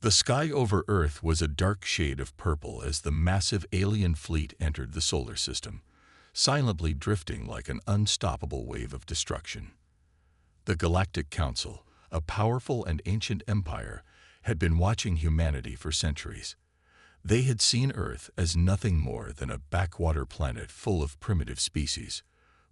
The sky over Earth was a dark shade of purple as the massive alien fleet entered the solar system, silently drifting like an unstoppable wave of destruction. The Galactic Council, a powerful and ancient empire, had been watching humanity for centuries. They had seen Earth as nothing more than a backwater planet full of primitive species.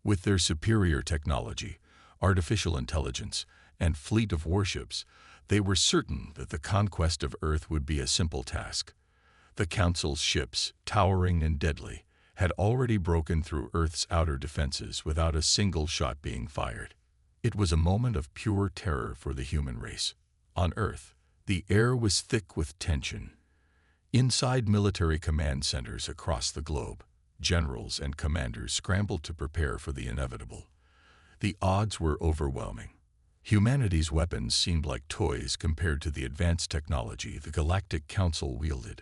With their superior technology, artificial intelligence, and fleet of warships, they were certain that the conquest of Earth would be a simple task. The Council's ships, towering and deadly, had already broken through Earth's outer defenses without a single shot being fired. It was a moment of pure terror for the human race. On Earth, the air was thick with tension. Inside military command centers across the globe, generals and commanders scrambled to prepare for the inevitable. The odds were overwhelming. Humanity's weapons seemed like toys compared to the advanced technology the Galactic Council wielded.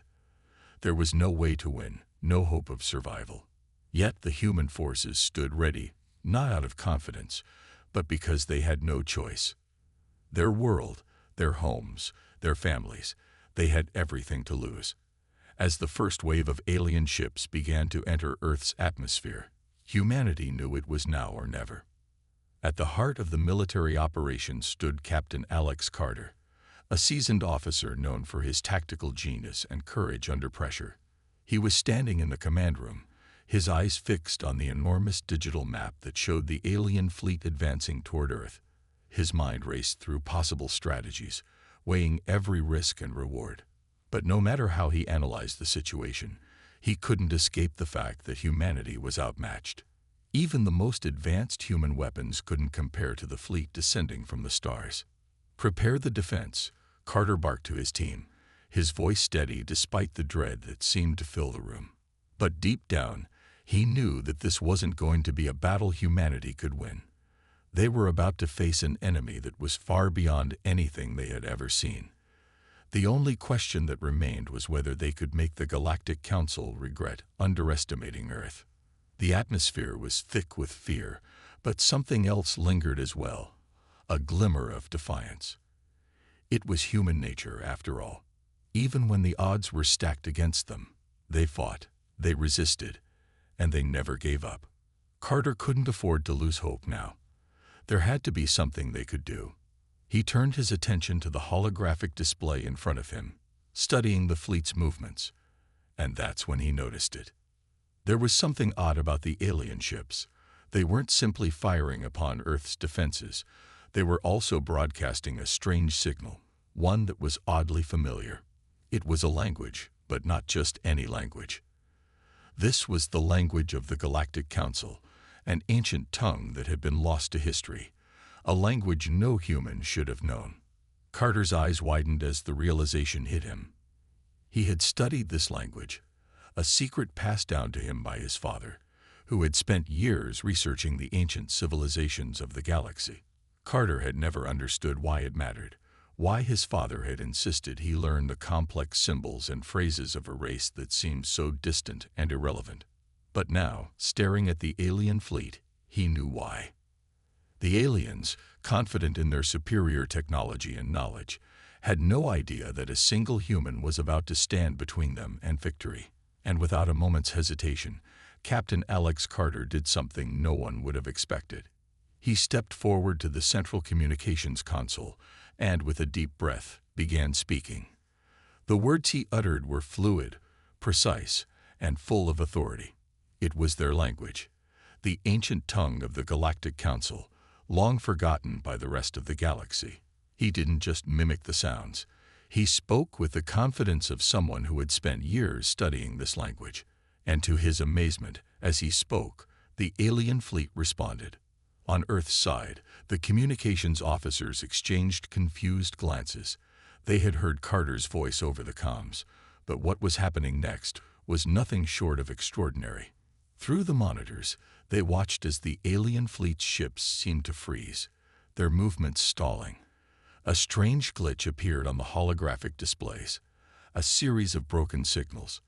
There was no way to win, no hope of survival. Yet the human forces stood ready, not out of confidence, but because they had no choice. Their world, their homes, their families, they had everything to lose. As the first wave of alien ships began to enter Earth's atmosphere, humanity knew it was now or never. At the heart of the military operation stood Captain Alex Carter, a seasoned officer known for his tactical genius and courage under pressure. He was standing in the command room, his eyes fixed on the enormous digital map that showed the alien fleet advancing toward Earth. His mind raced through possible strategies, weighing every risk and reward. But no matter how he analyzed the situation, he couldn't escape the fact that humanity was outmatched. Even the most advanced human weapons couldn't compare to the fleet descending from the stars. "Prepare the defense," Carter barked to his team, his voice steady despite the dread that seemed to fill the room. But deep down, he knew that this wasn't going to be a battle humanity could win. They were about to face an enemy that was far beyond anything they had ever seen. The only question that remained was whether they could make the Galactic Council regret underestimating Earth. The atmosphere was thick with fear, but something else lingered as well, a glimmer of defiance. It was human nature, after all. Even when the odds were stacked against them, they fought, they resisted, and they never gave up. Carter couldn't afford to lose hope now. There had to be something they could do. He turned his attention to the holographic display in front of him, studying the fleet's movements, and that's when he noticed it. There was something odd about the alien ships. They weren't simply firing upon Earth's defenses. They were also broadcasting a strange signal, one that was oddly familiar. It was a language, but not just any language. This was the language of the Galactic Council, an ancient tongue that had been lost to history, a language no human should have known. Carter's eyes widened as the realization hit him. He had studied this language, a secret passed down to him by his father, who had spent years researching the ancient civilizations of the galaxy. Carter had never understood why it mattered, why his father had insisted he learn the complex symbols and phrases of a race that seemed so distant and irrelevant. But now, staring at the alien fleet, he knew why. The aliens, confident in their superior technology and knowledge, had no idea that a single human was about to stand between them and victory. And without a moment's hesitation, Captain Alex Carter did something no one would have expected. He stepped forward to the central communications console and, with a deep breath, began speaking. The words he uttered were fluid, precise, and full of authority. It was their language, the ancient tongue of the Galactic Council, long forgotten by the rest of the galaxy. He didn't just mimic the sounds. He spoke with the confidence of someone who had spent years studying this language. And to his amazement, as he spoke, the alien fleet responded. On Earth's side, the communications officers exchanged confused glances. They had heard Carter's voice over the comms, but what was happening next was nothing short of extraordinary. Through the monitors, they watched as the alien fleet's ships seemed to freeze, their movements stalling. A strange glitch appeared on the holographic displays, a series of broken signals.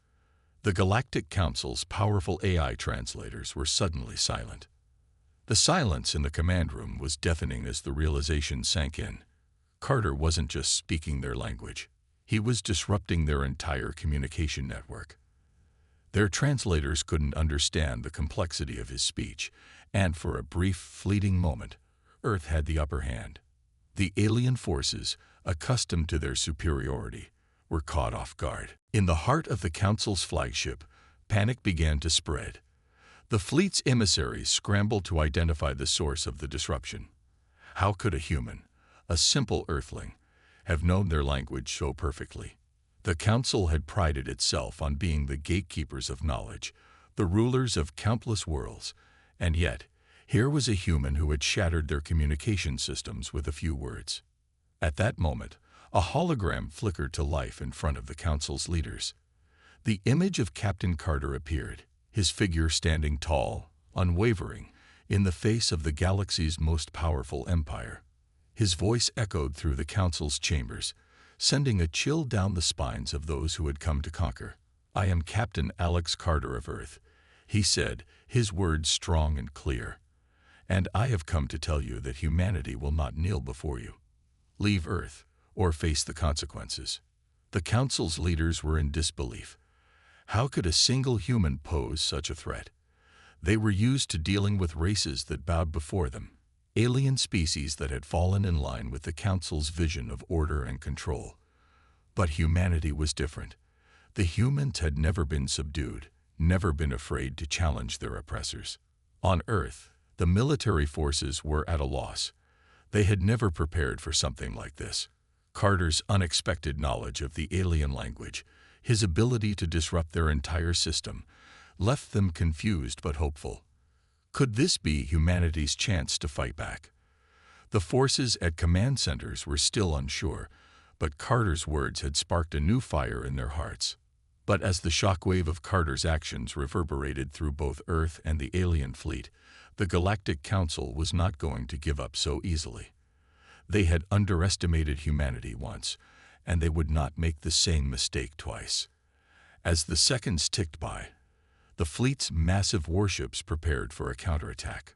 The Galactic Council's powerful AI translators were suddenly silent. The silence in the command room was deafening as the realization sank in. Carter wasn't just speaking their language. He was disrupting their entire communication network. Their translators couldn't understand the complexity of his speech, and for a brief, fleeting moment, Earth had the upper hand. The alien forces, accustomed to their superiority, were caught off guard. In the heart of the Council's flagship, panic began to spread. The fleet's emissaries scrambled to identify the source of the disruption. How could a human, a simple Earthling, have known their language so perfectly? The Council had prided itself on being the gatekeepers of knowledge, the rulers of countless worlds, and yet, here was a human who had shattered their communication systems with a few words. At that moment, a hologram flickered to life in front of the Council's leaders. The image of Captain Carter appeared, his figure standing tall, unwavering, in the face of the galaxy's most powerful empire. His voice echoed through the Council's chambers, sending a chill down the spines of those who had come to conquer. "I am Captain Alex Carter of Earth," he said, his words strong and clear. "And I have come to tell you that humanity will not kneel before you. Leave Earth, or face the consequences." The Council's leaders were in disbelief. How could a single human pose such a threat? They were used to dealing with races that bowed before them, alien species that had fallen in line with the Council's vision of order and control. But humanity was different. The humans had never been subdued, never been afraid to challenge their oppressors. On Earth, the military forces were at a loss. They had never prepared for something like this. Carter's unexpected knowledge of the alien language, his ability to disrupt their entire system, left them confused but hopeful. Could this be humanity's chance to fight back? The forces at command centers were still unsure, but Carter's words had sparked a new fire in their hearts. But as the shockwave of Carter's actions reverberated through both Earth and the alien fleet, the Galactic Council was not going to give up so easily. They had underestimated humanity once, and they would not make the same mistake twice. As the seconds ticked by, the fleet's massive warships prepared for a counterattack.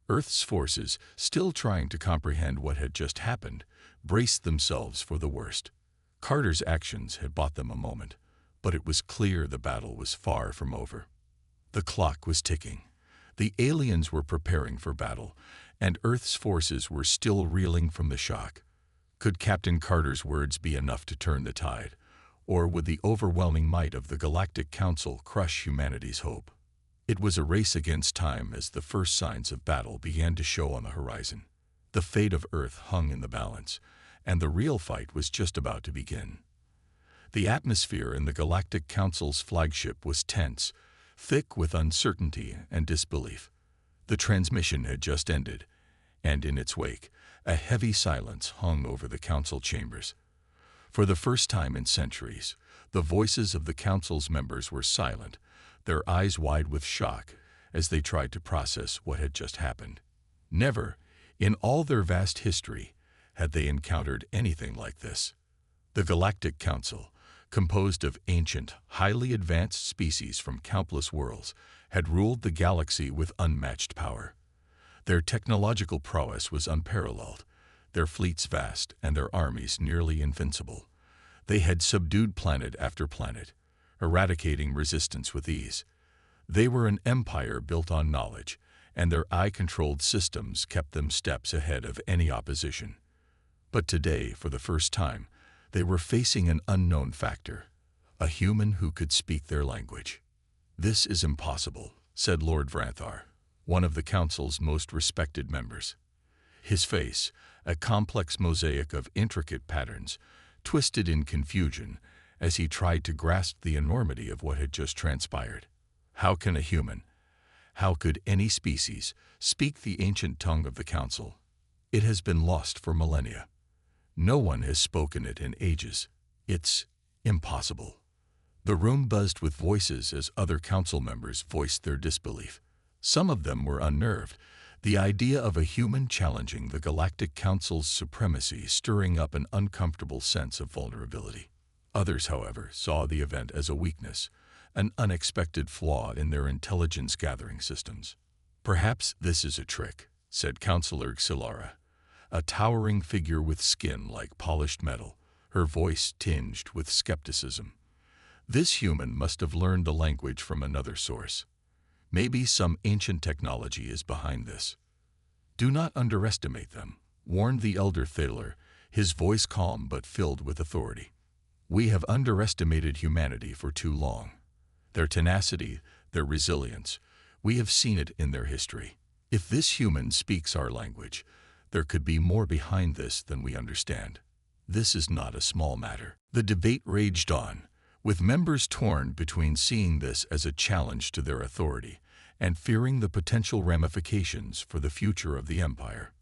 Earth's forces, still trying to comprehend what had just happened, braced themselves for the worst. Carter's actions had bought them a moment, but it was clear the battle was far from over. The clock was ticking. The aliens were preparing for battle, and Earth's forces were still reeling from the shock. Could Captain Carter's words be enough to turn the tide, or would the overwhelming might of the Galactic Council crush humanity's hope? It was a race against time as the first signs of battle began to show on the horizon. The fate of Earth hung in the balance, and the real fight was just about to begin. The atmosphere in the Galactic Council's flagship was tense, thick with uncertainty and disbelief. The transmission had just ended, and in its wake, a heavy silence hung over the Council chambers. For the first time in centuries, the voices of the Council's members were silent, their eyes wide with shock as they tried to process what had just happened. Never, in all their vast history, had they encountered anything like this. The Galactic Council, composed of ancient, highly advanced species from countless worlds, had ruled the galaxy with unmatched power. Their technological prowess was unparalleled, their fleets vast and their armies nearly invincible. They had subdued planet after planet, eradicating resistance with ease. They were an empire built on knowledge, and their eye-controlled systems kept them steps ahead of any opposition. But today, for the first time, they were facing an unknown factor, a human who could speak their language. "This is impossible," said Lord Vranthar, one of the Council's most respected members. His face, a complex mosaic of intricate patterns, twisted in confusion as he tried to grasp the enormity of what had just transpired. How can a human, how could any species, speak the ancient tongue of the Council? It has been lost for millennia. No one has spoken it in ages. It's impossible. The room buzzed with voices as other Council members voiced their disbelief. Some of them were unnerved, the idea of a human challenging the Galactic Council's supremacy stirring up an uncomfortable sense of vulnerability. Others, however, saw the event as a weakness, an unexpected flaw in their intelligence-gathering systems. "Perhaps this is a trick," said Councillor Xilara, a towering figure with skin like polished metal, her voice tinged with skepticism. This human must have learned the language from another source. Maybe some ancient technology is behind this. Do not underestimate them, warned the elder Thaler, his voice calm but filled with authority. We have underestimated humanity for too long. Their tenacity, their resilience, we have seen it in their history. If this human speaks our language, there could be more behind this than we understand. This is not a small matter. The debate raged on, with members torn between seeing this as a challenge to their authority and fearing the potential ramifications for the future of the Empire.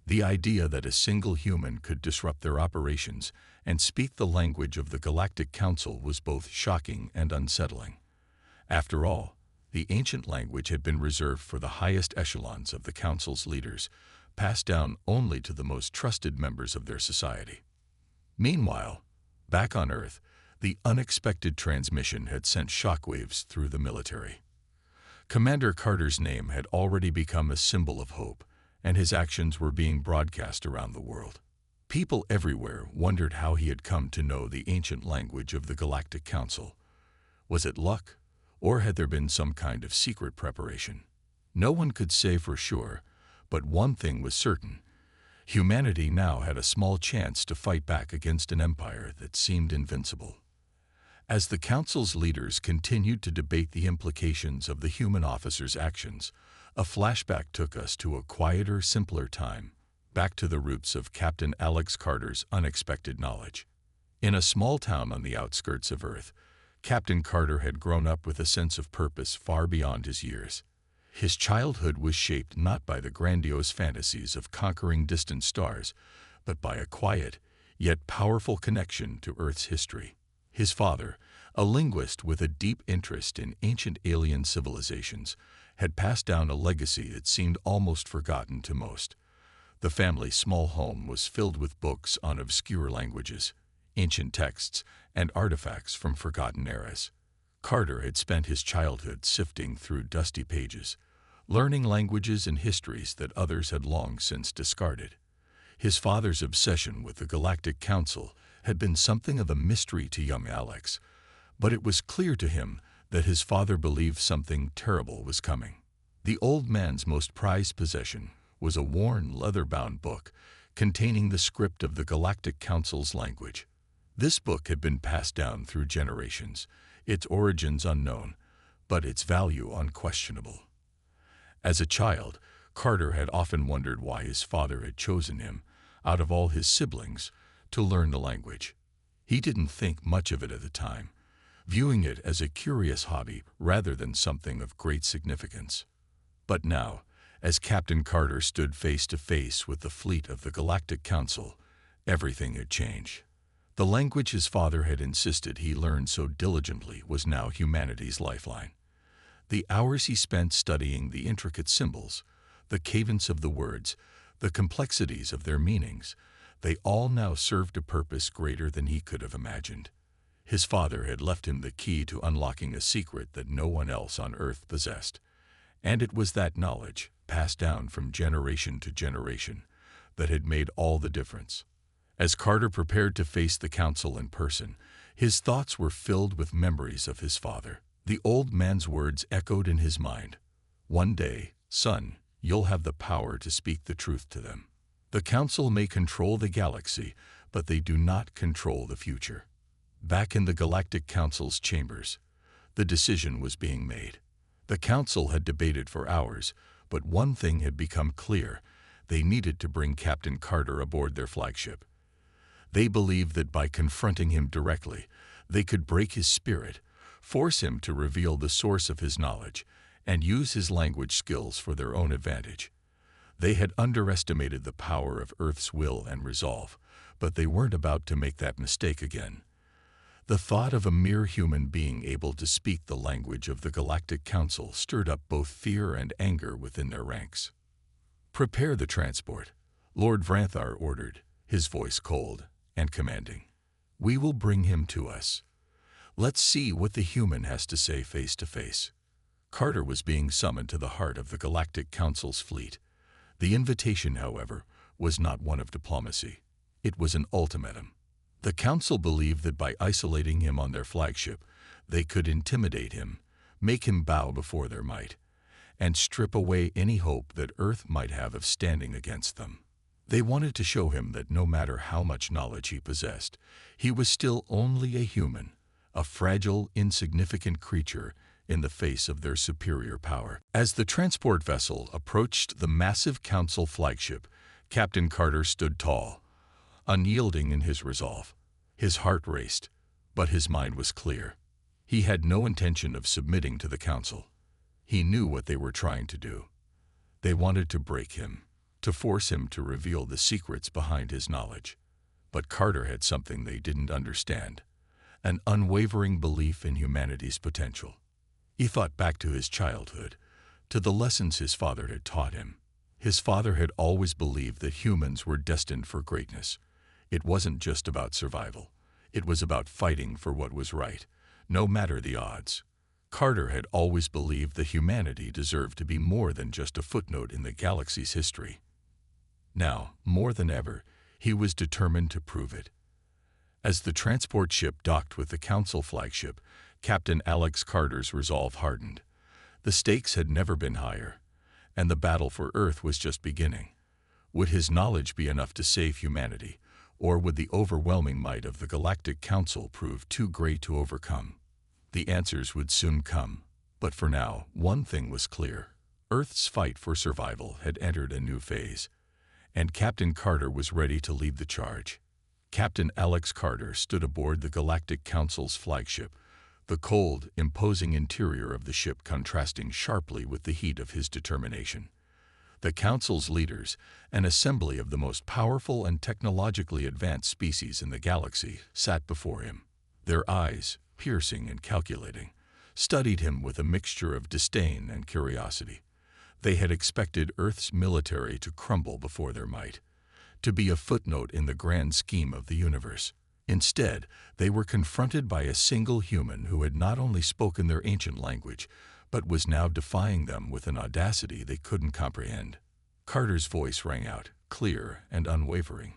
The idea that a single human could disrupt their operations and speak the language of the Galactic Council was both shocking and unsettling. After all, the ancient language had been reserved for the highest echelons of the Council's leaders, passed down only to the most trusted members of their society. Meanwhile, back on Earth, the unexpected transmission had sent shockwaves through the military. Commander Carter's name had already become a symbol of hope, and his actions were being broadcast around the world. People everywhere wondered how he had come to know the ancient language of the Galactic Council. Was it luck, or had there been some kind of secret preparation? No one could say for sure, but one thing was certain. Humanity now had a small chance to fight back against an empire that seemed invincible. As the Council's leaders continued to debate the implications of the human officers' actions, a flashback took us to a quieter, simpler time, back to the roots of Captain Alex Carter's unexpected knowledge. In a small town on the outskirts of Earth, Captain Carter had grown up with a sense of purpose far beyond his years. His childhood was shaped not by the grandiose fantasies of conquering distant stars, but by a quiet, yet powerful connection to Earth's history. His father, a linguist with a deep interest in ancient alien civilizations, had passed down a legacy that seemed almost forgotten to most. The family's small home was filled with books on obscure languages, ancient texts, and artifacts from forgotten eras. Carter had spent his childhood sifting through dusty pages, learning languages and histories that others had long since discarded. His father's obsession with the Galactic Council had been something of a mystery to young Alex, but it was clear to him that his father believed something terrible was coming. The old man's most prized possession was a worn, leather-bound book containing the script of the Galactic Council's language. This book had been passed down through generations, its origins unknown, but its value unquestionable. As a child, Carter had often wondered why his father had chosen him, out of all his siblings, to learn the language. He didn't think much of it at the time, viewing it as a curious hobby rather than something of great significance. But now, as Captain Carter stood face to face with the fleet of the Galactic Council, everything had changed. The language his father had insisted he learn so diligently was now humanity's lifeline. The hours he spent studying the intricate symbols, the cadence of the words, the complexities of their meanings, they all now served a purpose greater than he could have imagined. His father had left him the key to unlocking a secret that no one else on Earth possessed, and it was that knowledge, passed down from generation to generation, that had made all the difference. As Carter prepared to face the council in person, his thoughts were filled with memories of his father. The old man's words echoed in his mind. One day, son, you'll have the power to speak the truth to them. The council may control the galaxy, but they do not control the future. Back in the Galactic Council's chambers, the decision was being made. The council had debated for hours, but one thing had become clear. They needed to bring Captain Carter aboard their flagship. They believed that by confronting him directly, they could break his spirit, force him to reveal the source of his knowledge, and use his language skills for their own advantage. They had underestimated the power of Earth's will and resolve, but they weren't about to make that mistake again. The thought of a mere human being able to speak the language of the Galactic Council stirred up both fear and anger within their ranks. "Prepare the transport," Lord Vranthar ordered, his voice cold and commanding. "We will bring him to us. Let's see what the human has to say face to face." Carter was being summoned to the heart of the Galactic Council's fleet. The invitation, however, was not one of diplomacy. It was an ultimatum. The Council believed that by isolating him on their flagship, they could intimidate him, make him bow before their might, and strip away any hope that Earth might have of standing against them. They wanted to show him that no matter how much knowledge he possessed, he was still only a human, a fragile, insignificant creature in the face of their superior power. As the transport vessel approached the massive Council flagship, Captain Carter stood tall, unyielding in his resolve. His heart raced, but his mind was clear. He had no intention of submitting to the Council. He knew what they were trying to do. They wanted to break him, to force him to reveal the secrets behind his knowledge. But Carter had something they didn't understand, an unwavering belief in humanity's potential. He thought back to his childhood, to the lessons his father had taught him. His father had always believed that humans were destined for greatness. It wasn't just about survival. It was about fighting for what was right, no matter the odds. Carter had always believed that humanity deserved to be more than just a footnote in the galaxy's history. Now, more than ever, he was determined to prove it. As the transport ship docked with the Council flagship, Captain Alex Carter's resolve hardened. The stakes had never been higher, and the battle for Earth was just beginning. Would his knowledge be enough to save humanity, or would the overwhelming might of the Galactic Council prove too great to overcome? The answers would soon come, but for now, one thing was clear. Earth's fight for survival had entered a new phase, and Captain Carter was ready to lead the charge. Captain Alex Carter stood aboard the Galactic Council's flagship, the cold, imposing interior of the ship contrasting sharply with the heat of his determination. The Council's leaders, an assembly of the most powerful and technologically advanced species in the galaxy, sat before him. Their eyes, piercing and calculating, studied him with a mixture of disdain and curiosity. They had expected Earth's military to crumble before their might, to be a footnote in the grand scheme of the universe. Instead, they were confronted by a single human who had not only spoken their ancient language, but was now defying them with an audacity they couldn't comprehend. Carter's voice rang out, clear and unwavering,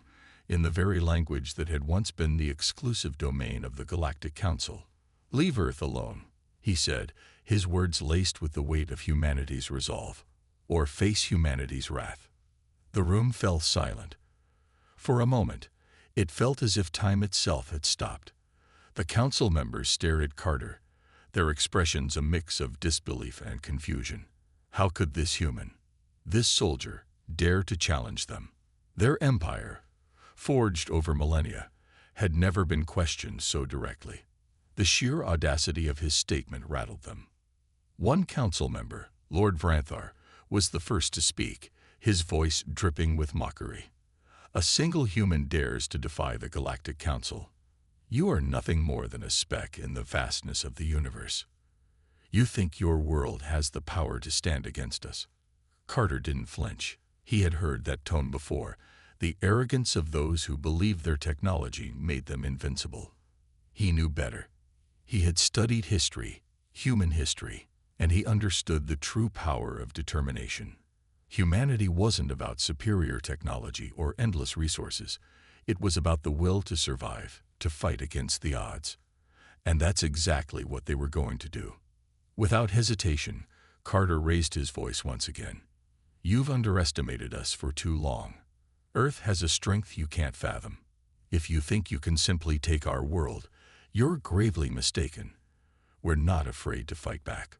in the very language that had once been the exclusive domain of the Galactic Council. "Leave Earth alone," he said, his words laced with the weight of humanity's resolve, "or face humanity's wrath." The room fell silent. For a moment, it felt as if time itself had stopped. The Council members stared at Carter, their expressions a mix of disbelief and confusion. How could this human, this soldier, dare to challenge them? Their empire, forged over millennia, had never been questioned so directly. The sheer audacity of his statement rattled them. One Council member, Lord Vranthar, was the first to speak, his voice dripping with mockery. "A single human dares to defy the Galactic Council. You are nothing more than a speck in the vastness of the universe. You think your world has the power to stand against us?" Carter didn't flinch. He had heard that tone before, the arrogance of those who believed their technology made them invincible. He knew better. He had studied history, human history, and he understood the true power of determination. Humanity wasn't about superior technology or endless resources. It was about the will to survive, to fight against the odds. And that's exactly what they were going to do. Without hesitation, Carter raised his voice once again. "You've underestimated us for too long. Earth has a strength you can't fathom. If you think you can simply take our world, you're gravely mistaken. We're not afraid to fight back."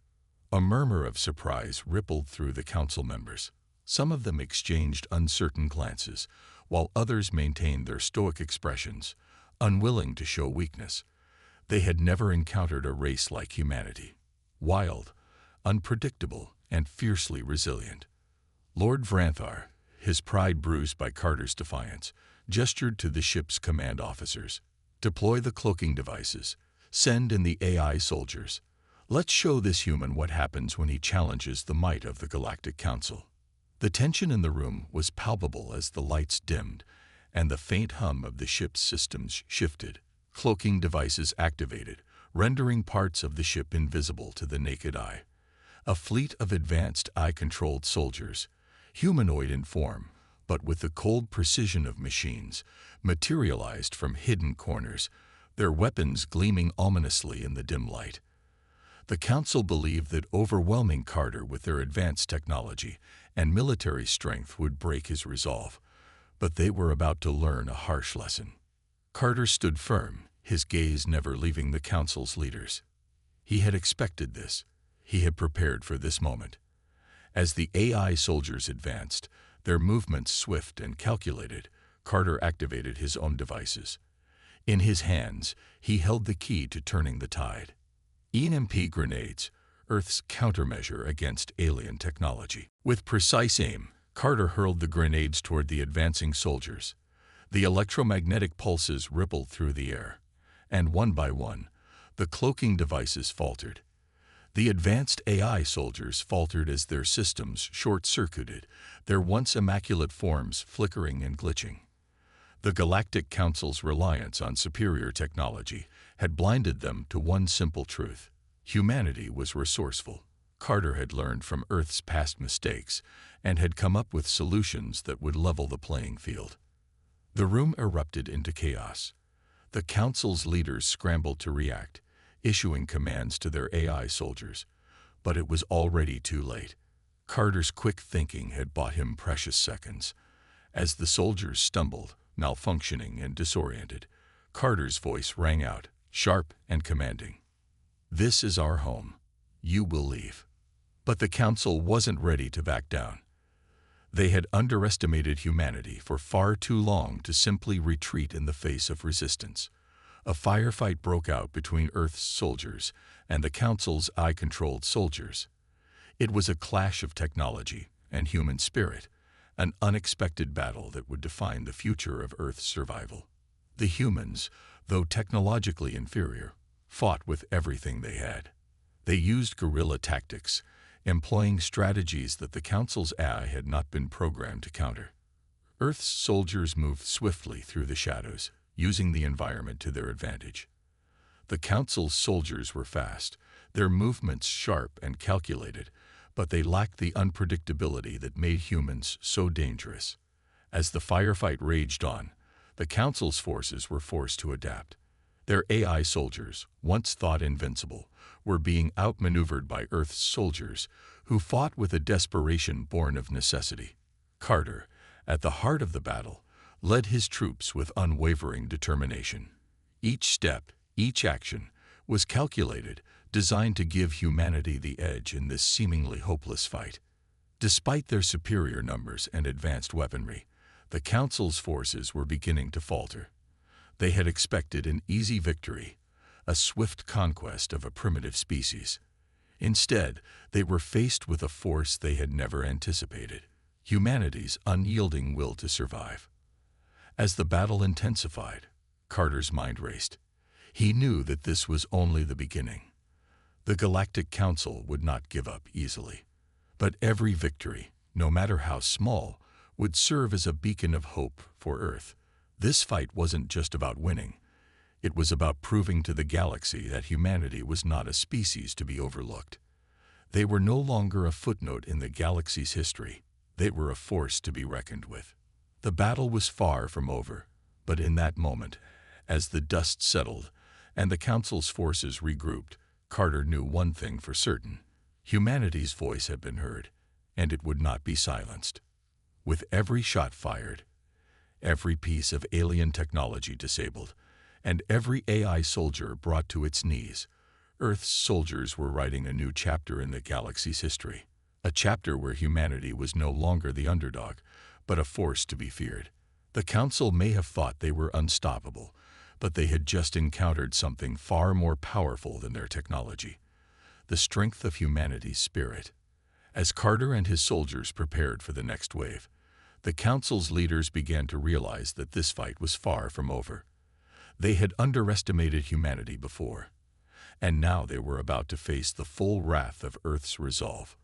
A murmur of surprise rippled through the Council members. Some of them exchanged uncertain glances, while others maintained their stoic expressions, unwilling to show weakness. They had never encountered a race like humanity. Wild, unpredictable, and fiercely resilient. Lord Vranthar, his pride bruised by Carter's defiance, gestured to the ship's command officers. "Deploy the cloaking devices. Send in the AI soldiers. Let's show this human what happens when he challenges the might of the Galactic Council." The tension in the room was palpable as the lights dimmed and the faint hum of the ship's systems shifted. Cloaking devices activated, rendering parts of the ship invisible to the naked eye. A fleet of advanced eye-controlled soldiers, humanoid in form, but with the cold precision of machines, materialized from hidden corners, their weapons gleaming ominously in the dim light. The Council believed that overwhelming Carter with their advanced technology and military strength would break his resolve, but they were about to learn a harsh lesson. Carter stood firm, his gaze never leaving the Council's leaders. He had expected this. He had prepared for this moment. As the AI soldiers advanced, their movements swift and calculated, Carter activated his own devices. In his hands, he held the key to turning the tide. EMP grenades, Earth's countermeasure against alien technology. With precise aim, Carter hurled the grenades toward the advancing soldiers. The electromagnetic pulses rippled through the air, and one by one, the cloaking devices faltered. The advanced AI soldiers faltered as their systems short-circuited, their once immaculate forms flickering and glitching. The Galactic Council's reliance on superior technology had blinded them to one simple truth. Humanity was resourceful. Carter had learned from Earth's past mistakes and had come up with solutions that would level the playing field. The room erupted into chaos. The Council's leaders scrambled to react, issuing commands to their AI soldiers, but it was already too late. Carter's quick thinking had bought him precious seconds. As the soldiers stumbled, malfunctioning and disoriented, Carter's voice rang out, sharp and commanding. "This is our home. You will leave." But the Council wasn't ready to back down. They had underestimated humanity for far too long to simply retreat in the face of resistance. A firefight broke out between Earth's soldiers and the Council's AI-controlled soldiers. It was a clash of technology and human spirit, an unexpected battle that would define the future of Earth's survival. The humans, though technologically inferior, fought with everything they had. They used guerrilla tactics, employing strategies that the Council's AI had not been programmed to counter. Earth's soldiers moved swiftly through the shadows, using the environment to their advantage. The Council's soldiers were fast, their movements sharp and calculated, but they lacked the unpredictability that made humans so dangerous. As the firefight raged on, the Council's forces were forced to adapt. Their AI soldiers, once thought invincible, were being outmaneuvered by Earth's soldiers, who fought with a desperation born of necessity. Carter, at the heart of the battle, led his troops with unwavering determination. Each step, each action, was calculated, designed to give humanity the edge in this seemingly hopeless fight. Despite their superior numbers and advanced weaponry, the Council's forces were beginning to falter. They had expected an easy victory, a swift conquest of a primitive species. Instead, they were faced with a force they had never anticipated: humanity's unyielding will to survive. As the battle intensified, Carter's mind raced. He knew that this was only the beginning. The Galactic Council would not give up easily. But every victory, no matter how small, would serve as a beacon of hope for Earth. This fight wasn't just about winning. It was about proving to the galaxy that humanity was not a species to be overlooked. They were no longer a footnote in the galaxy's history. They were a force to be reckoned with. The battle was far from over, but in that moment, as the dust settled and the Council's forces regrouped, Carter knew one thing for certain: humanity's voice had been heard, and it would not be silenced. With every shot fired, every piece of alien technology disabled, and every AI soldier brought to its knees, Earth's soldiers were writing a new chapter in the galaxy's history, a chapter where humanity was no longer the underdog, but a force to be feared. The Council may have thought they were unstoppable, but they had just encountered something far more powerful than their technology: the strength of humanity's spirit. As Carter and his soldiers prepared for the next wave, the Council's leaders began to realize that this fight was far from over. They had underestimated humanity before, and now they were about to face the full wrath of Earth's resolve.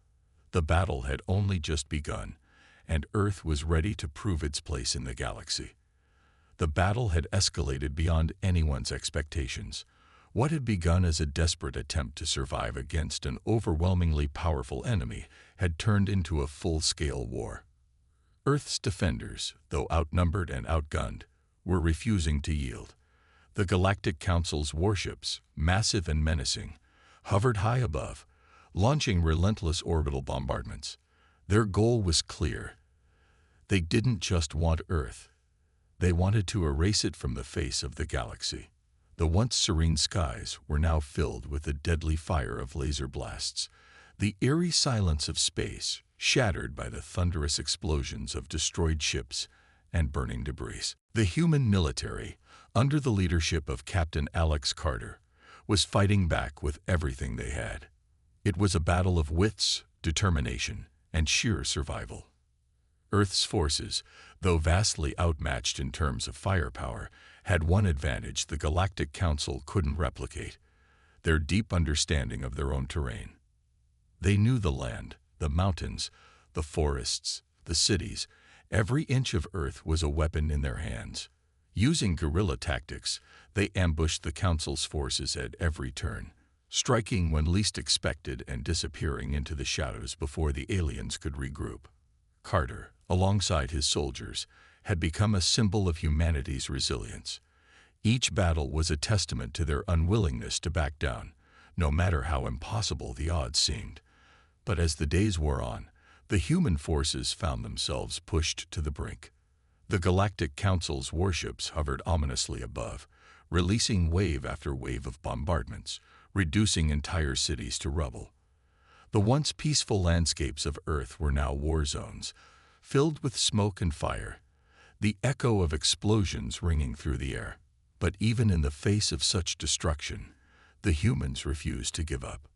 The battle had only just begun, and Earth was ready to prove its place in the galaxy. The battle had escalated beyond anyone's expectations. What had begun as a desperate attempt to survive against an overwhelmingly powerful enemy had turned into a full-scale war. Earth's defenders, though outnumbered and outgunned, were refusing to yield. The Galactic Council's warships, massive and menacing, hovered high above, launching relentless orbital bombardments. Their goal was clear. They didn't just want Earth. They wanted to erase it from the face of the galaxy. The once serene skies were now filled with the deadly fire of laser blasts, the eerie silence of space shattered by the thunderous explosions of destroyed ships and burning debris. The human military, under the leadership of Captain Alex Carter, was fighting back with everything they had. It was a battle of wits, determination, and sheer survival. Earth's forces, though vastly outmatched in terms of firepower, had one advantage the Galactic Council couldn't replicate: their deep understanding of their own terrain. They knew the land, the mountains, the forests, the cities. Every inch of Earth was a weapon in their hands. Using guerrilla tactics, they ambushed the Council's forces at every turn, striking when least expected and disappearing into the shadows before the aliens could regroup. Carter, alongside his soldiers, had become a symbol of humanity's resilience. Each battle was a testament to their unwillingness to back down, no matter how impossible the odds seemed. But as the days wore on, the human forces found themselves pushed to the brink. The Galactic Council's warships hovered ominously above, releasing wave after wave of bombardments, reducing entire cities to rubble. The once peaceful landscapes of Earth were now war zones, filled with smoke and fire, the echo of explosions ringing through the air. But even in the face of such destruction, the humans refused to give up.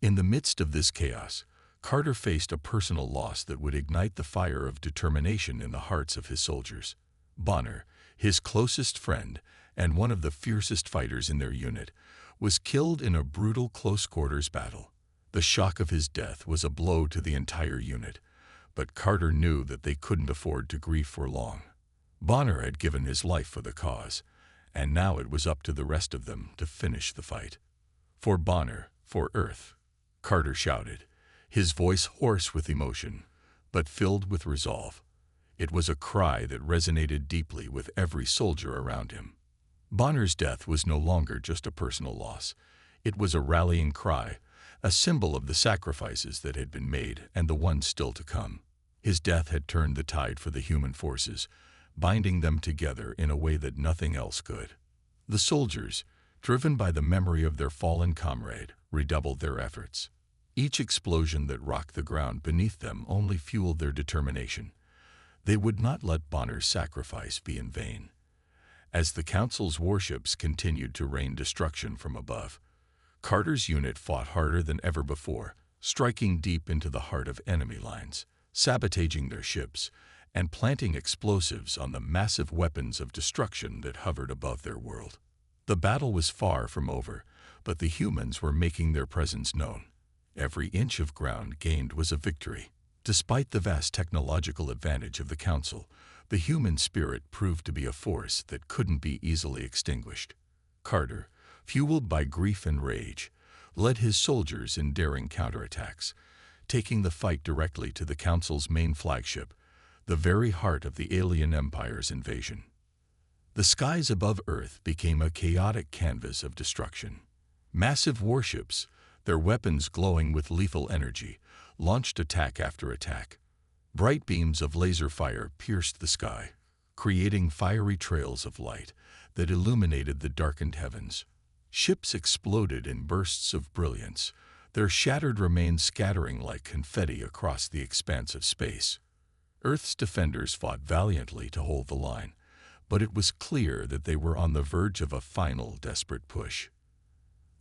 In the midst of this chaos, Carter faced a personal loss that would ignite the fire of determination in the hearts of his soldiers. Bonner, his closest friend and one of the fiercest fighters in their unit, was killed in a brutal close-quarters battle. The shock of his death was a blow to the entire unit, but Carter knew that they couldn't afford to grieve for long. Bonner had given his life for the cause, and now it was up to the rest of them to finish the fight. For Bonner, for Earth, Carter shouted, his voice hoarse with emotion, but filled with resolve. It was a cry that resonated deeply with every soldier around him. Bonner's death was no longer just a personal loss. It was a rallying cry, a symbol of the sacrifices that had been made and the ones still to come. His death had turned the tide for the human forces, binding them together in a way that nothing else could. The soldiers, driven by the memory of their fallen comrade, redoubled their efforts. Each explosion that rocked the ground beneath them only fueled their determination. They would not let Bonner's sacrifice be in vain. As the Council's warships continued to rain destruction from above, Carter's unit fought harder than ever before, striking deep into the heart of enemy lines, sabotaging their ships, and planting explosives on the massive weapons of destruction that hovered above their world. The battle was far from over, but the humans were making their presence known. Every inch of ground gained was a victory. Despite the vast technological advantage of the Council, the human spirit proved to be a force that couldn't be easily extinguished. Carter, fueled by grief and rage, led his soldiers in daring counterattacks, taking the fight directly to the Council's main flagship, the very heart of the alien empire's invasion. The skies above Earth became a chaotic canvas of destruction. Massive warships, their weapons glowing with lethal energy, launched attack after attack. Bright beams of laser fire pierced the sky, creating fiery trails of light that illuminated the darkened heavens. Ships exploded in bursts of brilliance, their shattered remains scattering like confetti across the expanse of space. Earth's defenders fought valiantly to hold the line, but it was clear that they were on the verge of a final desperate push.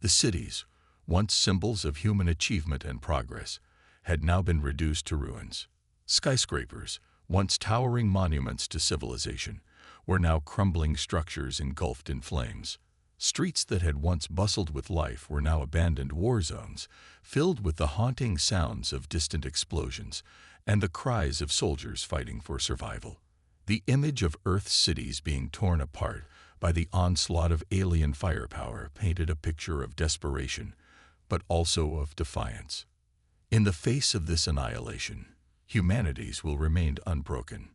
The cities, once symbols of human achievement and progress, had now been reduced to ruins. Skyscrapers, once towering monuments to civilization, were now crumbling structures engulfed in flames. Streets that had once bustled with life were now abandoned war zones, filled with the haunting sounds of distant explosions and the cries of soldiers fighting for survival. The image of Earth's cities being torn apart by the onslaught of alien firepower painted a picture of desperation, but also of defiance. In the face of this annihilation, humanity's will remained unbroken.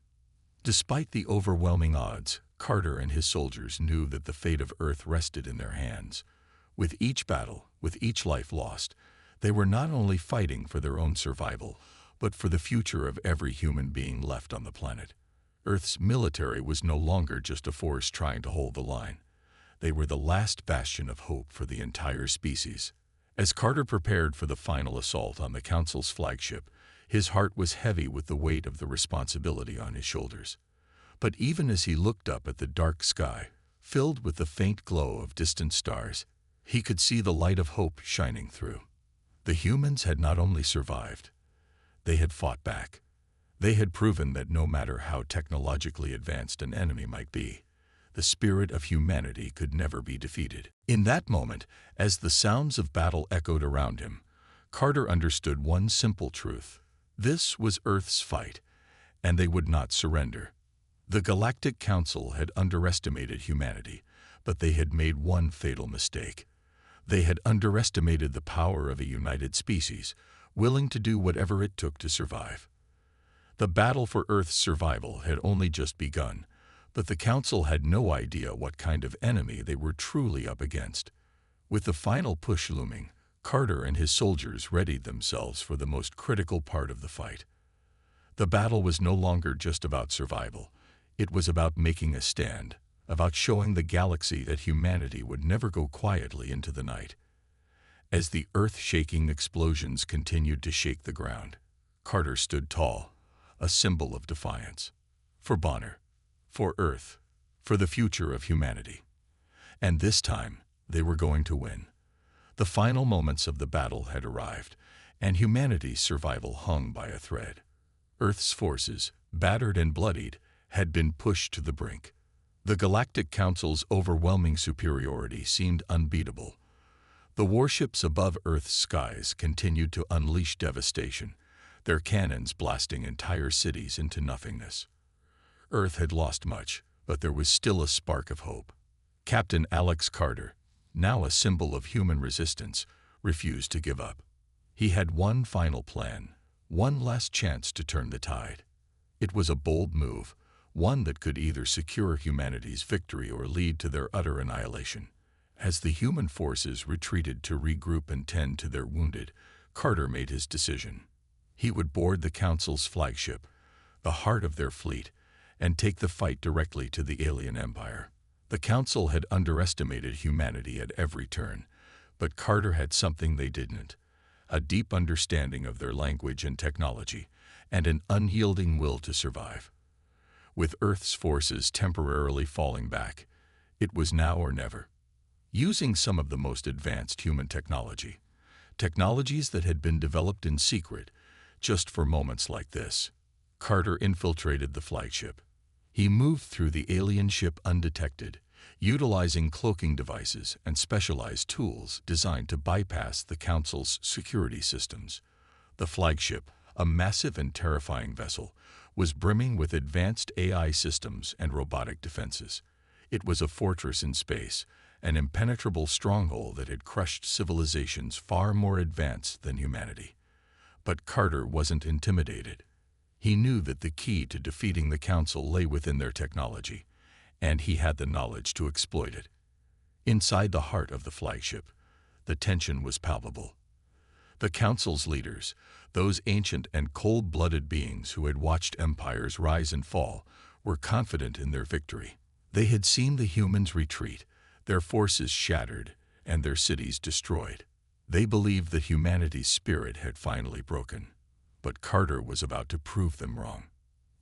Despite the overwhelming odds, Carter and his soldiers knew that the fate of Earth rested in their hands. With each battle, with each life lost, they were not only fighting for their own survival, but for the future of every human being left on the planet. Earth's military was no longer just a force trying to hold the line. They were the last bastion of hope for the entire species. As Carter prepared for the final assault on the Council's flagship, his heart was heavy with the weight of the responsibility on his shoulders. But even as he looked up at the dark sky, filled with the faint glow of distant stars, he could see the light of hope shining through. The humans had not only survived, they had fought back. They had proven that no matter how technologically advanced an enemy might be, the spirit of humanity could never be defeated. In that moment, as the sounds of battle echoed around him, Carter understood one simple truth. This was Earth's fight, and they would not surrender. The Galactic Council had underestimated humanity, but they had made one fatal mistake. They had underestimated the power of a united species, willing to do whatever it took to survive. The battle for Earth's survival had only just begun, but the Council had no idea what kind of enemy they were truly up against. With the final push looming, Carter and his soldiers readied themselves for the most critical part of the fight. The battle was no longer just about survival. It was about making a stand, about showing the galaxy that humanity would never go quietly into the night. As the earth-shaking explosions continued to shake the ground, Carter stood tall, a symbol of defiance. For Bonner, for Earth, for the future of humanity. And this time, they were going to win. The final moments of the battle had arrived, and humanity's survival hung by a thread. Earth's forces, battered and bloodied, had been pushed to the brink. The Galactic Council's overwhelming superiority seemed unbeatable. The warships above Earth's skies continued to unleash devastation, their cannons blasting entire cities into nothingness. Earth had lost much, but there was still a spark of hope. Captain Alex Carter, now a symbol of human resistance, refused to give up. He had one final plan, one last chance to turn the tide. It was a bold move, one that could either secure humanity's victory or lead to their utter annihilation. As the human forces retreated to regroup and tend to their wounded, Carter made his decision. He would board the Council's flagship, the heart of their fleet, and take the fight directly to the alien empire. The Council had underestimated humanity at every turn, but Carter had something they didn't: a deep understanding of their language and technology, and an unyielding will to survive. With Earth's forces temporarily falling back, it was now or never. Using some of the most advanced human technologies that had been developed in secret, just for moments like this, Carter infiltrated the flagship. He moved through the alien ship undetected, utilizing cloaking devices and specialized tools designed to bypass the Council's security systems. The flagship, a massive and terrifying vessel, was brimming with advanced AI systems and robotic defenses. It was a fortress in space, an impenetrable stronghold that had crushed civilizations far more advanced than humanity. But Carter wasn't intimidated. He knew that the key to defeating the Council lay within their technology, and he had the knowledge to exploit it. Inside the heart of the flagship, the tension was palpable. The Council's leaders, those ancient and cold-blooded beings who had watched empires rise and fall, were confident in their victory. They had seen the humans retreat, their forces shattered, and their cities destroyed. They believed that humanity's spirit had finally broken. But Carter was about to prove them wrong.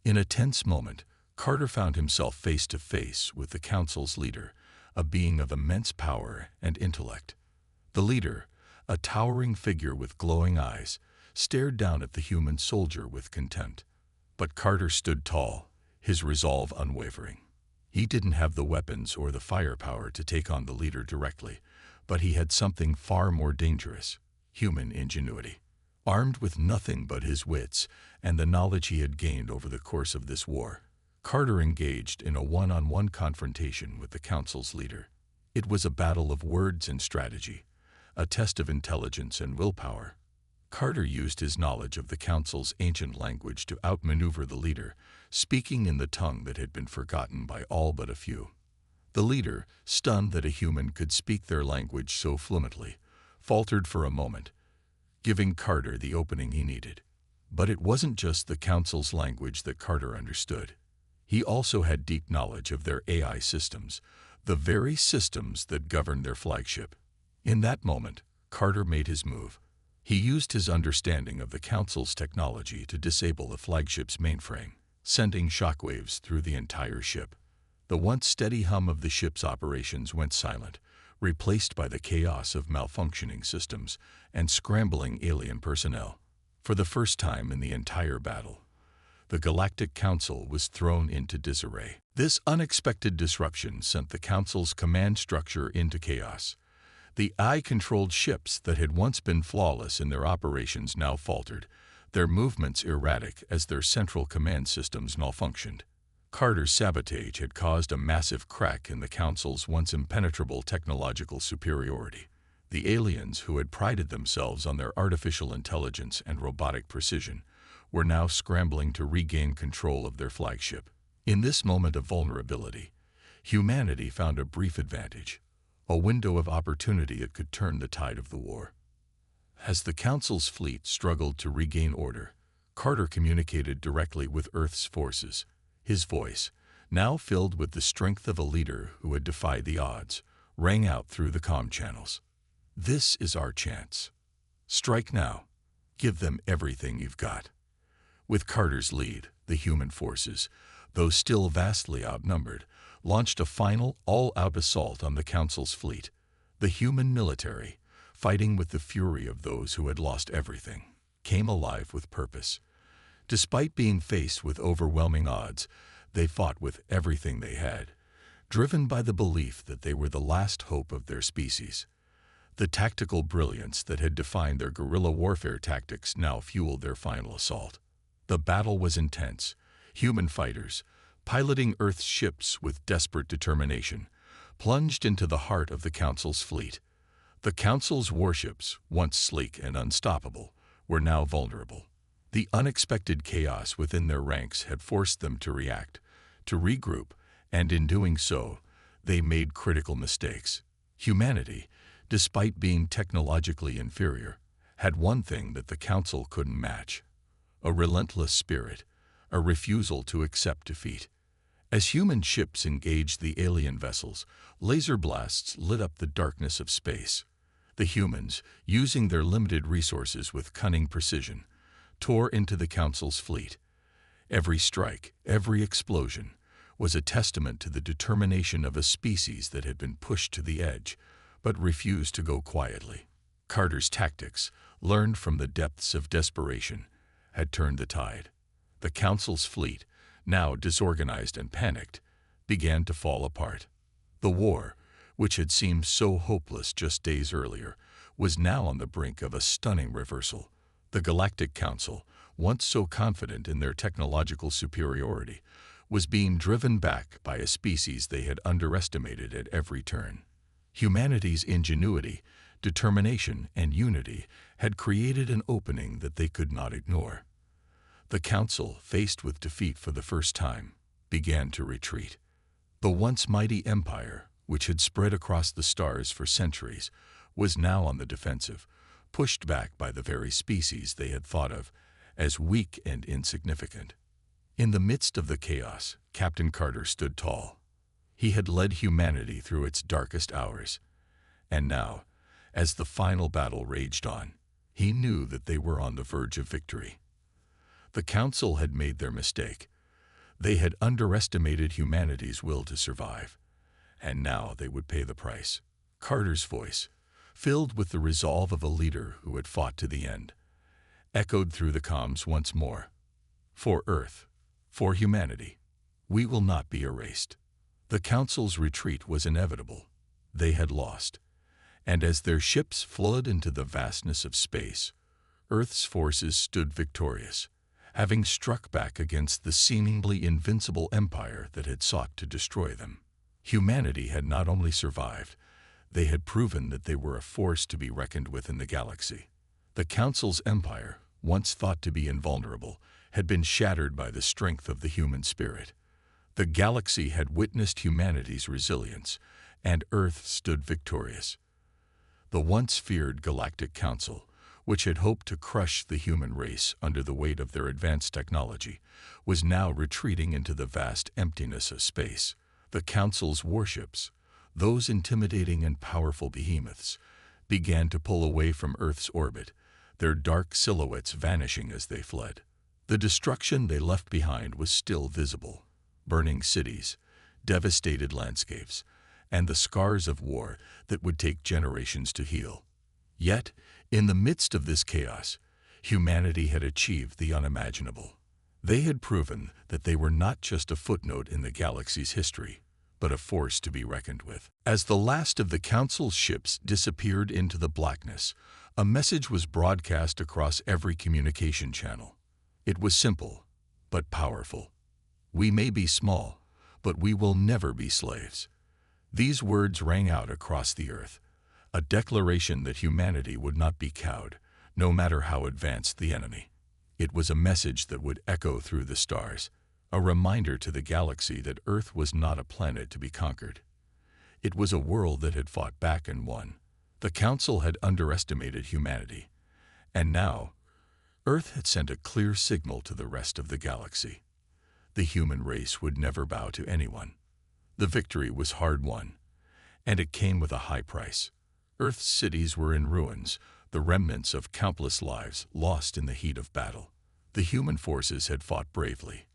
In a tense moment, Carter found himself face to face with the Council's leader, a being of immense power and intellect. The leader, a towering figure with glowing eyes, stared down at the human soldier with contempt. But Carter stood tall, his resolve unwavering. He didn't have the weapons or the firepower to take on the leader directly, but he had something far more dangerous: human ingenuity. Armed with nothing but his wits and the knowledge he had gained over the course of this war, Carter engaged in a one-on-one confrontation with the Council's leader. It was a battle of words and strategy, a test of intelligence and willpower. Carter used his knowledge of the Council's ancient language to outmaneuver the leader, speaking in the tongue that had been forgotten by all but a few. The leader, stunned that a human could speak their language so fluently, faltered for a moment, giving Carter the opening he needed. But it wasn't just the Council's language that Carter understood. He also had deep knowledge of their AI systems, the very systems that governed their flagship. In that moment, Carter made his move. He used his understanding of the Council's technology to disable the flagship's mainframe, sending shockwaves through the entire ship. The once steady hum of the ship's operations went silent, replaced by the chaos of malfunctioning systems and scrambling alien personnel. For the first time in the entire battle, the Galactic Council was thrown into disarray. This unexpected disruption sent the Council's command structure into chaos. The AI-controlled ships that had once been flawless in their operations now faltered, their movements erratic as their central command systems malfunctioned. Carter's sabotage had caused a massive crack in the Council's once impenetrable technological superiority. The aliens, who had prided themselves on their artificial intelligence and robotic precision, were now scrambling to regain control of their flagship. In this moment of vulnerability, humanity found a brief advantage, a window of opportunity that could turn the tide of the war. As the Council's fleet struggled to regain order, Carter communicated directly with Earth's forces. His voice, now filled with the strength of a leader who had defied the odds, rang out through the comm channels. "This is our chance. Strike now. Give them everything you've got." With Carter's lead, the human forces, though still vastly outnumbered, launched a final, all-out assault on the Council's fleet. The human military, fighting with the fury of those who had lost everything, came alive with purpose. Despite being faced with overwhelming odds, they fought with everything they had, driven by the belief that they were the last hope of their species. The tactical brilliance that had defined their guerrilla warfare tactics now fueled their final assault. The battle was intense. Human fighters, piloting Earth's ships with desperate determination, plunged into the heart of the Council's fleet. The Council's warships, once sleek and unstoppable, were now vulnerable. The unexpected chaos within their ranks had forced them to react, to regroup, and in doing so, they made critical mistakes. Humanity, despite being technologically inferior, had one thing that the Council couldn't match: a relentless spirit, a refusal to accept defeat. As human ships engaged the alien vessels, laser blasts lit up the darkness of space. The humans, using their limited resources with cunning precision, tore into the Council's fleet. Every strike, every explosion, was a testament to the determination of a species that had been pushed to the edge, but refused to go quietly. Carter's tactics, learned from the depths of desperation, had turned the tide. The Council's fleet, now disorganized and panicked, began to fall apart. The war, which had seemed so hopeless just days earlier, was now on the brink of a stunning reversal. The Galactic Council, once so confident in their technological superiority, was being driven back by a species they had underestimated at every turn. Humanity's ingenuity, determination, and unity had created an opening that they could not ignore. The Council, faced with defeat for the first time, began to retreat. The once mighty empire, which had spread across the stars for centuries, was now on the defensive, pushed back by the very species they had thought of as weak and insignificant. In the midst of the chaos, Captain Carter stood tall. He had led humanity through its darkest hours, and now, as the final battle raged on, he knew that they were on the verge of victory. The Council had made their mistake. They had underestimated humanity's will to survive, and now they would pay the price. Carter's voice, filled with the resolve of a leader who had fought to the end, echoed through the comms once more. "For Earth, for humanity, we will not be erased." The Council's retreat was inevitable. They had lost, and as their ships flowed into the vastness of space, Earth's forces stood victorious, having struck back against the seemingly invincible empire that had sought to destroy them. Humanity had not only survived, they had proven that they were a force to be reckoned with in the galaxy. The Council's empire, once thought to be invulnerable, had been shattered by the strength of the human spirit. The galaxy had witnessed humanity's resilience, and Earth stood victorious. The once feared Galactic Council, which had hoped to crush the human race under the weight of their advanced technology, was now retreating into the vast emptiness of space. The Council's warships, those intimidating and powerful behemoths, began to pull away from Earth's orbit, their dark silhouettes vanishing as they fled. The destruction they left behind was still visible: burning cities, devastated landscapes, and the scars of war that would take generations to heal. Yet, in the midst of this chaos, humanity had achieved the unimaginable. They had proven that they were not just a footnote in the galaxy's history, but a force to be reckoned with. As the last of the Council's ships disappeared into the blackness, a message was broadcast across every communication channel. It was simple, but powerful. "We may be small, but we will never be slaves." These words rang out across the Earth, a declaration that humanity would not be cowed, no matter how advanced the enemy. It was a message that would echo through the stars, a reminder to the galaxy that Earth was not a planet to be conquered. It was a world that had fought back and won. The Council had underestimated humanity, and now Earth had sent a clear signal to the rest of the galaxy. The human race would never bow to anyone. The victory was hard won, and it came with a high price. Earth's cities were in ruins, the remnants of countless lives lost in the heat of battle. The human forces had fought bravely,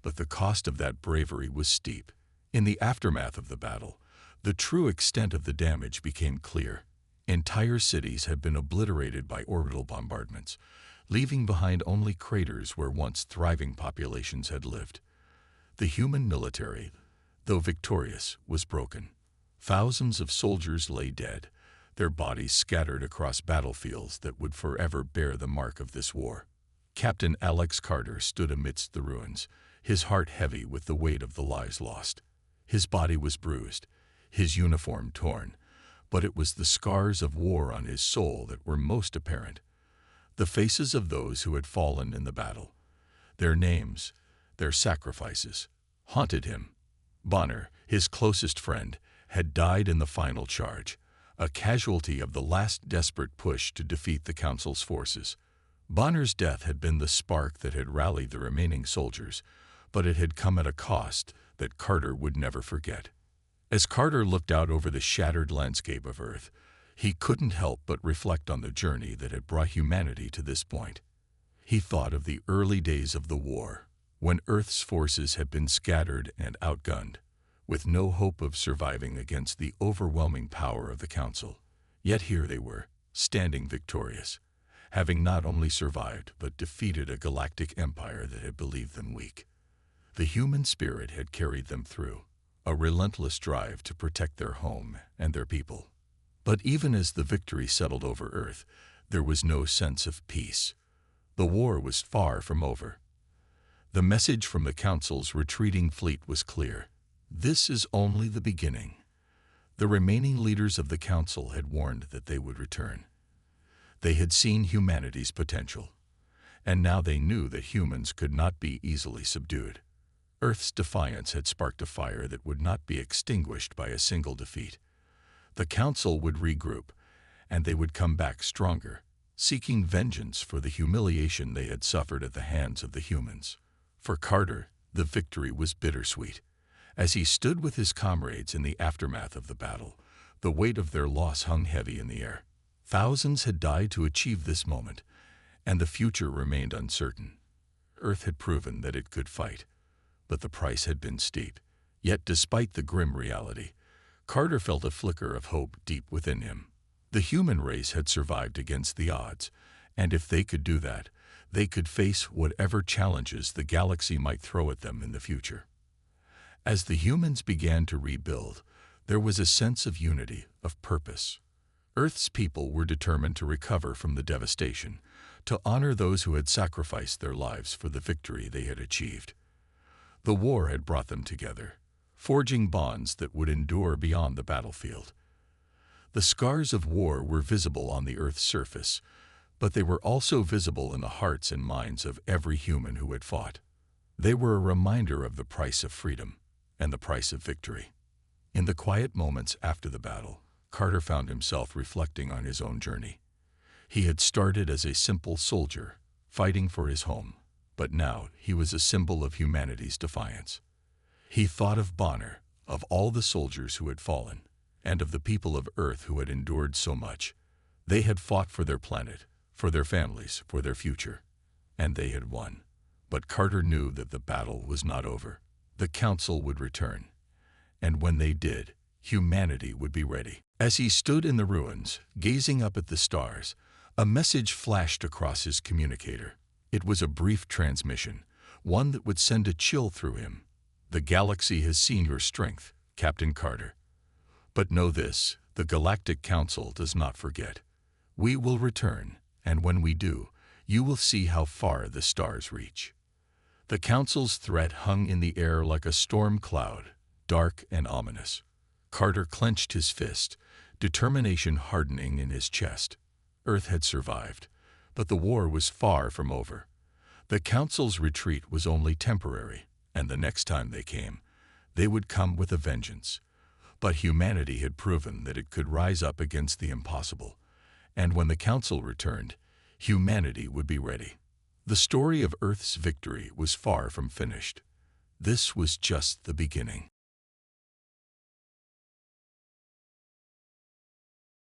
but the cost of that bravery was steep. In the aftermath of the battle, the true extent of the damage became clear. Entire cities had been obliterated by orbital bombardments, leaving behind only craters where once thriving populations had lived. The human military, though victorious, was broken. Thousands of soldiers lay dead, their bodies scattered across battlefields that would forever bear the mark of this war. Captain Alex Carter stood amidst the ruins, his heart heavy with the weight of the lives lost. His body was bruised, his uniform torn, but it was the scars of war on his soul that were most apparent. The faces of those who had fallen in the battle, their names, their sacrifices, haunted him. Bonner, his closest friend, had died in the final charge, a casualty of the last desperate push to defeat the Council's forces. Bonner's death had been the spark that had rallied the remaining soldiers, but it had come at a cost that Carter would never forget. As Carter looked out over the shattered landscape of Earth, he couldn't help but reflect on the journey that had brought humanity to this point. He thought of the early days of the war, when Earth's forces had been scattered and outgunned, with no hope of surviving against the overwhelming power of the Council. Yet here they were, standing victorious, having not only survived but defeated a galactic empire that had believed them weak. The human spirit had carried them through, a relentless drive to protect their home and their people. But even as the victory settled over Earth, there was no sense of peace. The war was far from over. The message from the Council's retreating fleet was clear: this is only the beginning. The remaining leaders of the Council had warned that they would return. They had seen humanity's potential, and now they knew that humans could not be easily subdued. Earth's defiance had sparked a fire that would not be extinguished by a single defeat. The Council would regroup, and they would come back stronger, seeking vengeance for the humiliation they had suffered at the hands of the humans. For Carter, the victory was bittersweet. As he stood with his comrades in the aftermath of the battle, the weight of their loss hung heavy in the air. Thousands had died to achieve this moment, and the future remained uncertain. Earth had proven that it could fight, but the price had been steep. Yet despite the grim reality, Carter felt a flicker of hope deep within him. The human race had survived against the odds, and if they could do that, they could face whatever challenges the galaxy might throw at them in the future. As the humans began to rebuild, there was a sense of unity, of purpose. Earth's people were determined to recover from the devastation, to honor those who had sacrificed their lives for the victory they had achieved. The war had brought them together, forging bonds that would endure beyond the battlefield. The scars of war were visible on the Earth's surface, but they were also visible in the hearts and minds of every human who had fought. They were a reminder of the price of freedom and the price of victory. In the quiet moments after the battle, Carter found himself reflecting on his own journey. He had started as a simple soldier, fighting for his home, but now he was a symbol of humanity's defiance. He thought of Bonner, of all the soldiers who had fallen, and of the people of Earth who had endured so much. They had fought for their planet, for their families, for their future, and they had won. But Carter knew that the battle was not over. The Council would return, and when they did, humanity would be ready. As he stood in the ruins, gazing up at the stars, a message flashed across his communicator. It was a brief transmission, one that would send a chill through him. The galaxy has seen your strength, Captain Carter. But know this, the Galactic Council does not forget. We will return, and when we do, you will see how far the stars reach. The Council's threat hung in the air like a storm cloud, dark and ominous. Carter clenched his fist, determination hardening in his chest. Earth had survived, but the war was far from over. The Council's retreat was only temporary, and the next time they came, they would come with a vengeance. But humanity had proven that it could rise up against the impossible, and when the Council returned, humanity would be ready. The story of Earth's victory was far from finished. This was just the beginning.